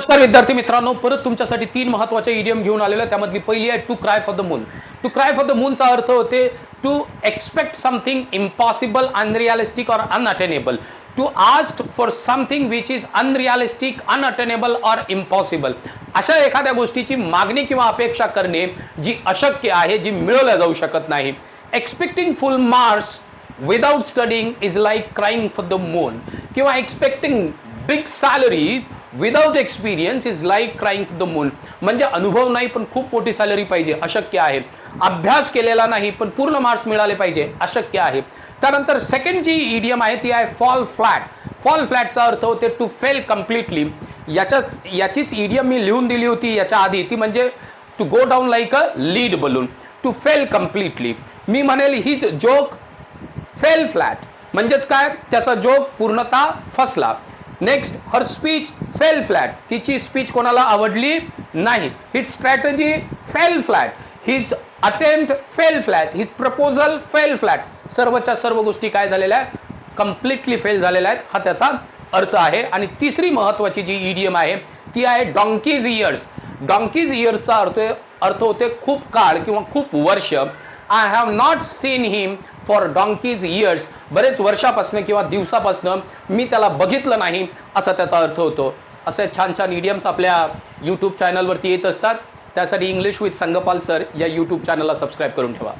नमस्कार विद्यार्थी मित्रांनो, परत तुमच्यासाठी 3 महत्त्वाचे इडियम घेऊन आलेलो आहे. त्यामधली पहिली आहे to cry for the moon. To cry for the मूनचा अर्थ होते to expect something impossible, unrealistic और unattainable. To ask for something which is unrealistic, unattainable और इम्पॉसिबल. अशा एखाद्या गोष्टीची मागणी किंवा अपेक्षा करणे जी अशक्य आहे, जी मिळवल्या जाऊ शकत नाही. Expecting full marks without studying is like crying for the moon. किंवा expecting big salaries without experience is like crying for the moon. म्हणजे अनुभव नाही पण खूप मोठी सॅलरी पाहिजे, अशक्य आहे. अभ्यास केलेला नाही पण पूर्ण मार्क्स मिळाले पाहिजे, अशक्य आहे. त्यानंतर सेकंड जी इडियम आहे ती आहे फॉल फ्लॅट. फॉल फ्लॅटचा अर्थ होते टू फेल कम्प्लिटली. याचीच इडियम मी लिहून दिली होती याच्या आधी, ती म्हणजे to go down like a lead balloon. To fail completely. मी म्हणेल ही जोक फेल फ्लॅट म्हणजेच काय, त्याचा जोक पूर्णतः फसला. नेक्स्ट, हर स्पीच फेल फ्लॅट. तिची स्पीच कोणाला आवडली नाही. His strategy fail flat. His attempt fail flat. His proposal fail flat. सर्वच्या सर्व गोष्टी काय झालेल्या आहेत, कम्प्लिटली फेल झालेल्या आहेत, हा त्याचा अर्थ आहे. आणि तिसरी महत्त्वाची जी इडियम आहे ती आहे डॉंकीज इयर्स. डॉंकीज इयर्सचा अर्थ होते खूप काळ किंवा खूप वर्ष. I have not seen him for donkey's years. बरेच वर्षापासून किंवा दिवसापासून मी त्याला बघितलं नाही, असा त्याचा अर्थ होतो. असे छान छान इडियम्स आपल्या यूट्यूब चॅनलवरती येत असतात. त्यासाठी इंग्लिश विथ संगपाल सर या यूट्यूब चॅनलला सबस्क्राईब करून ठेवा.